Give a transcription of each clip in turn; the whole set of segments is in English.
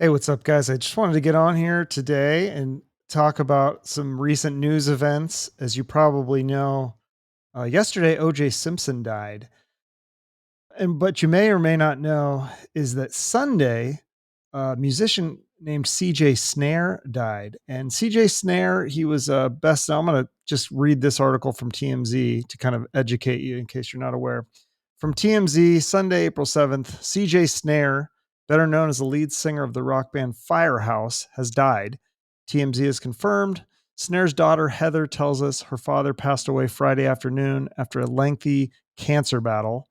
Hey, what's up, guys? I just wanted to get on here today and talk about some recent news events. As you probably know, yesterday OJ Simpson died, and but you may or may not know is that Sunday, a musician named CJ Snare died. And CJ Snare, he was best. I'm going to just read this article from TMZ to kind of educate you in case you're not aware. From TMZ, Sunday, April 7th, CJ Snare, better known as the lead singer of the rock band Firehouse, has died. TMZ has confirmed. Snare's daughter, Heather, tells us her father passed away Friday afternoon after a lengthy cancer battle.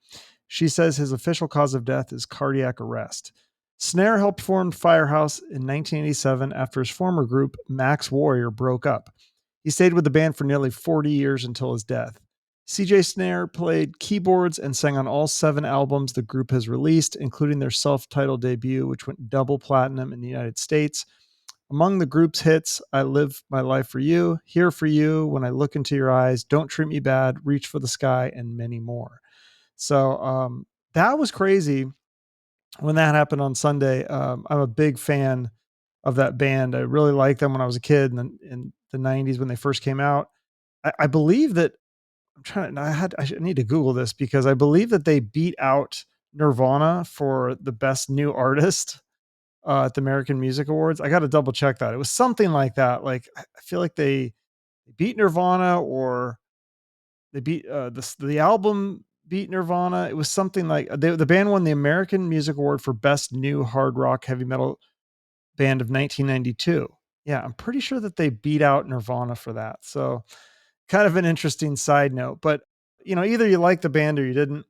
She says his official cause of death is cardiac arrest. Snare helped form Firehouse in 1987 after his former group, Max Warrior, broke up. He stayed with the band for nearly 40 years until his death. CJ Snare played keyboards and sang on all 7 albums the group has released, including their self titled debut, which went double platinum in the United States. Among the group's hits, I Live My Life for You, Here for You, When I Look into Your Eyes, Don't Treat Me Bad, Reach for the Sky, and many more. So that was crazy when that happened on Sunday. I'm a big fan of that band. I really liked them when I was a kid in the 90s when they first came out. I believe that I'm trying to, I need to Google this because I believe that they beat out Nirvana for the best new artist at the American Music Awards. I got to double check that. It was something like that. Like I feel like they beat Nirvana or they beat the album beat Nirvana. It was something like the band won the American Music Award for best new hard rock heavy metal band of 1992. Yeah, I'm pretty sure that they beat out Nirvana for that. So kind of an interesting side note, but either you like the band or you didn't.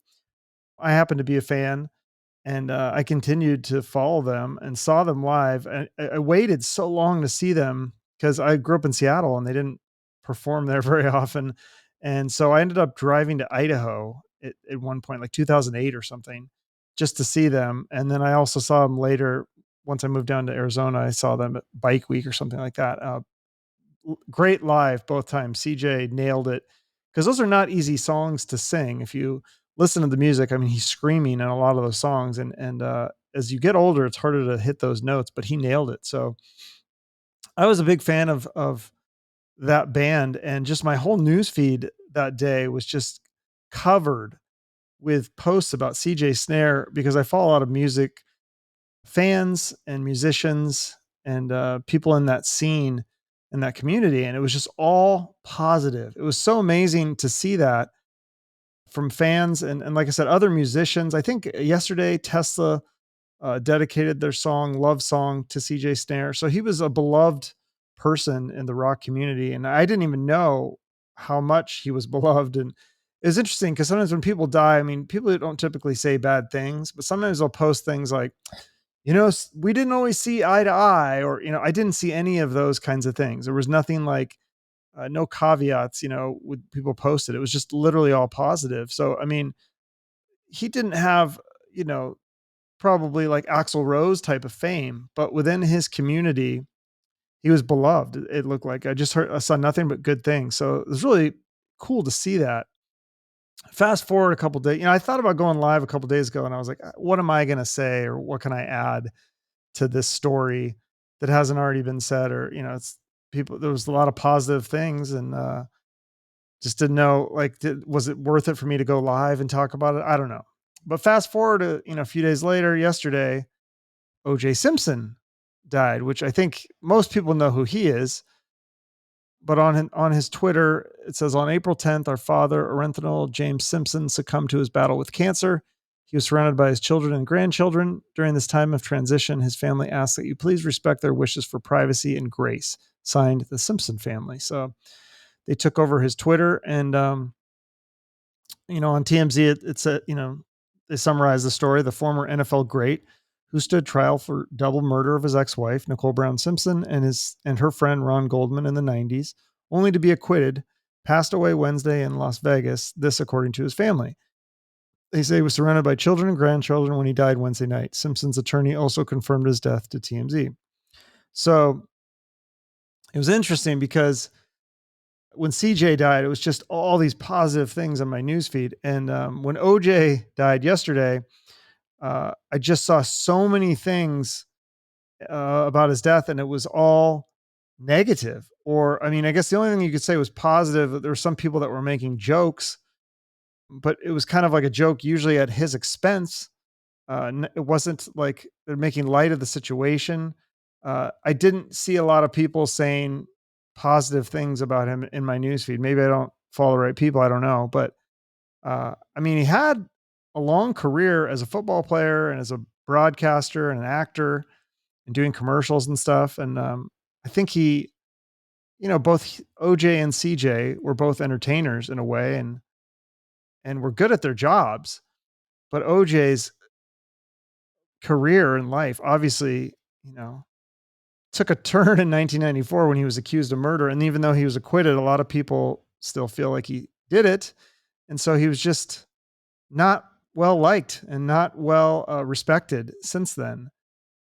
I happen to be a fan, and I continued to follow them and saw them live. And I waited so long to see them because I grew up in Seattle and they didn't perform there very often. And so I ended up driving to Idaho at one point, like 2008 or something, just to see them. And then I also saw them later. Once I moved down to Arizona, I saw them at Bike Week or something like that. Great live both times. CJ nailed it because those are not easy songs to sing. If you listen to the music, I mean, he's screaming in a lot of those songs, and as you get older, it's harder to hit those notes. But he nailed it. So I was a big fan of that band, and just my whole news feed that day was just covered with posts about CJ Snare because I follow a lot of music fans and musicians and people in that scene in that community, and it was just all positive. It was so amazing to see that from fans and like I said, other musicians. I think yesterday Tesla dedicated their song "Love Song" to CJ Snare, so he was a beloved person in the rock community, and I didn't even know how much he was beloved. And it was interesting because sometimes when people die, I mean, people don't typically say bad things, but sometimes they'll post things like, we didn't always see eye to eye, or, I didn't see any of those kinds of things. There was nothing like, no caveats, with people posted. It was just literally all positive. So, I mean, he didn't have, you know, probably like Axl Rose type of fame, but within his community, he was beloved. It looked like I saw nothing but good things. So it was really cool to see that. Fast forward a couple days, I thought about going live a couple days ago and I was like, what am I going to say? Or what can I add to this story that hasn't already been said? Or, it's people, there was a lot of positive things, and just didn't know, like, was it worth it for me to go live and talk about it? I don't know. But fast forward to, a few days later, yesterday, OJ Simpson died, which I think most people know who he is. But on his Twitter, it says on April 10th, our father, Orenthal James Simpson, succumbed to his battle with cancer. He was surrounded by his children and grandchildren. During this time of transition, his family asks that you please respect their wishes for privacy and grace. Signed, the Simpson family. So they took over his Twitter, and on TMZ, it said, they summarize the story. The former NFL great, who stood trial for double murder of his ex-wife, Nicole Brown Simpson, and her friend Ron Goldman in the 90s, only to be acquitted, passed away Wednesday in Las Vegas. This, according to his family. They say he was surrounded by children and grandchildren when he died Wednesday night. Simpson's attorney also confirmed his death to TMZ. So it was interesting because when CJ died, it was just all these positive things on my newsfeed. And when OJ died yesterday, I just saw so many things about his death, and it was all negative. Or, I mean, I guess the only thing you could say was positive. There were some people that were making jokes, but it was kind of like a joke, usually at his expense. It wasn't like they're making light of the situation. I didn't see a lot of people saying positive things about him in my newsfeed. Maybe I don't follow the right people. I don't know, but I mean, he had a long career as a football player and as a broadcaster and an actor and doing commercials and stuff. And I think he, both OJ and CJ were both entertainers in a way, and were good at their jobs. But OJ's career in life obviously, you know, took a turn in 1994 when he was accused of murder. And even though he was acquitted, a lot of people still feel like he did it. And so he was just not well liked and not well respected since then.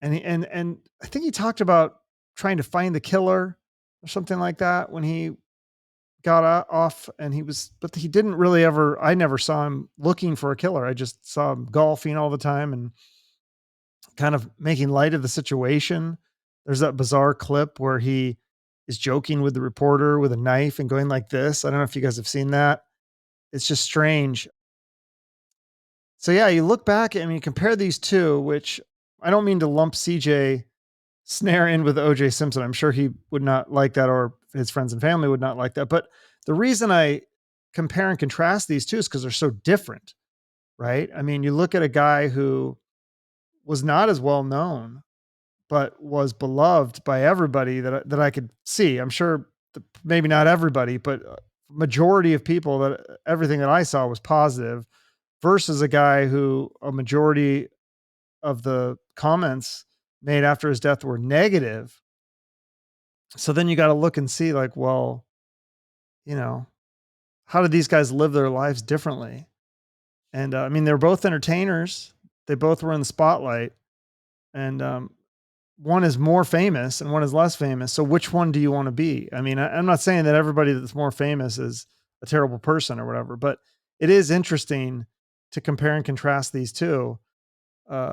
And I think he talked about trying to find the killer or something like that when he got off, and but he didn't really ever. I never saw him looking for a killer. I just saw him golfing all the time and kind of making light of the situation. There's that bizarre clip where he is joking with the reporter with a knife and going like this. I don't know if you guys have seen that. It's just strange. So yeah, you look back and you compare these two, which I don't mean to lump CJ Snare in with OJ Simpson. I'm sure he would not like that, or his friends and family would not like that. But the reason I compare and contrast these two is because they're so different, right? I mean, you look at a guy who was not as well known, but was beloved by everybody that I could see. I'm sure maybe not everybody, but majority of people, that everything that I saw was positive, versus a guy who a majority of the comments made after his death were negative. So then you got to look and see, like, well, you know, how did these guys live their lives differently? And I mean, they're both entertainers. They both were in the spotlight, and one is more famous and one is less famous. So which one do you want to be? I mean, I'm not saying that everybody that's more famous is a terrible person or whatever, but it is interesting to compare and contrast these two.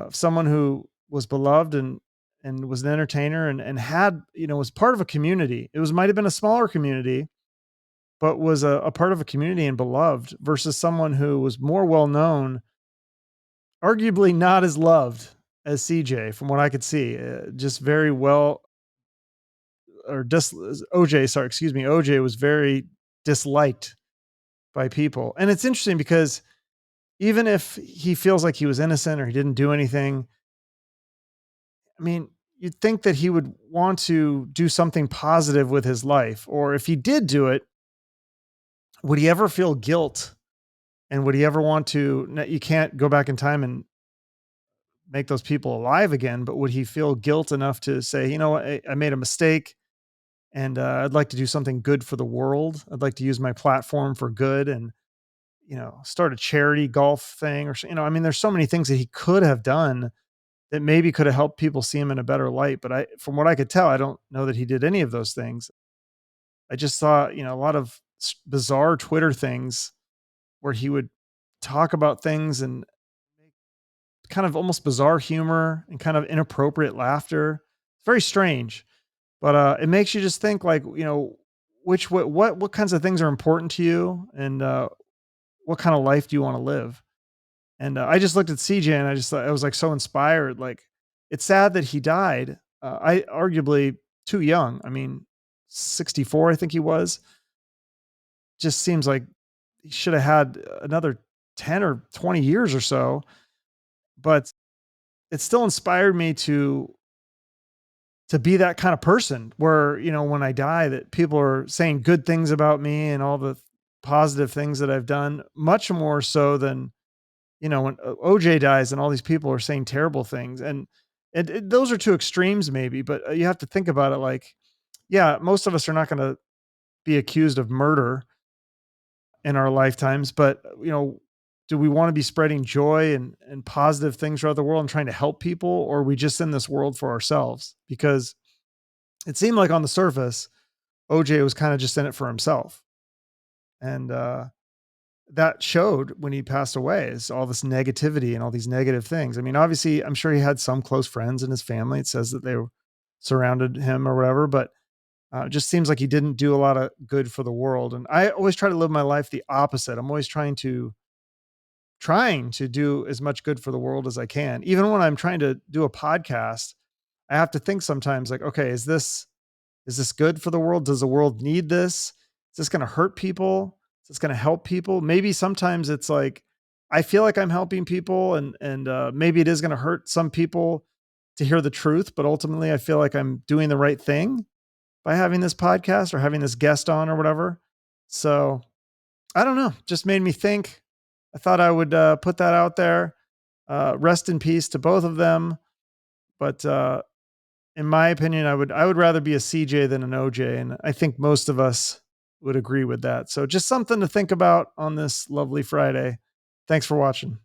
Someone who was beloved and was an entertainer and had, was part of a community. It was might have been a smaller community, but was a part of a community and beloved, versus someone who was more well known, arguably not as loved as CJ from what I could see. Just very well, or OJ, sorry, excuse me. OJ was very disliked by people. And it's interesting because even if he feels like he was innocent or he didn't do anything, I mean, you'd think that he would want to do something positive with his life. Or if he did do it, would he ever feel guilt? And would he ever want to? You can't go back in time and make those people alive again, but would he feel guilt enough to say, you know what, I made a mistake, and I'd like to do something good for the world. I'd like to use my platform for good, and start a charity golf thing, or I mean, there's so many things that he could have done that maybe could have helped people see him in a better light. But from what I could tell, I don't know that he did any of those things. I just saw, a lot of bizarre Twitter things where he would talk about things and kind of almost bizarre humor and kind of inappropriate laughter. It's very strange, but it makes you just think, like, what kinds of things are important to you, and what kind of life do you want to live? And I just looked at CJ and I just thought I was like so inspired. Like, it's sad that he died. I arguably too young. I mean, 64, I think he was. Just seems like he should have had another 10 or 20 years or so. But it still inspired me to be that kind of person where, when I die, that people are saying good things about me and all the positive things that I've done, much more so than, when OJ dies and all these people are saying terrible things. And those are two extremes maybe, but you have to think about it like, yeah, most of us are not going to be accused of murder in our lifetimes, but do we want to be spreading joy and positive things throughout the world and trying to help people, or are we just in this world for ourselves? Because it seemed like on the surface, OJ was kind of just in it for himself. And that showed when he passed away is all this negativity and all these negative things. I mean, obviously, I'm sure he had some close friends in his family. It says that they surrounded him or whatever, but it just seems like he didn't do a lot of good for the world. And I always try to live my life the opposite. I'm always trying to do as much good for the world as I can. Even when I'm trying to do a podcast, I have to think sometimes like, okay, is this good for the world? Does the world need this? Is this going to hurt people? Is this going to help people? Maybe sometimes it's like I feel like I'm helping people, and maybe it is going to hurt some people to hear the truth, but ultimately I feel like I'm doing the right thing by having this podcast or having this guest on or whatever. So I don't know. Just made me think. I thought I would put that out there. Rest in peace to both of them. But in my opinion, I would rather be a CJ than an OJ, and I think most of us would agree with that. So just something to think about on this lovely Friday. Thanks for watching.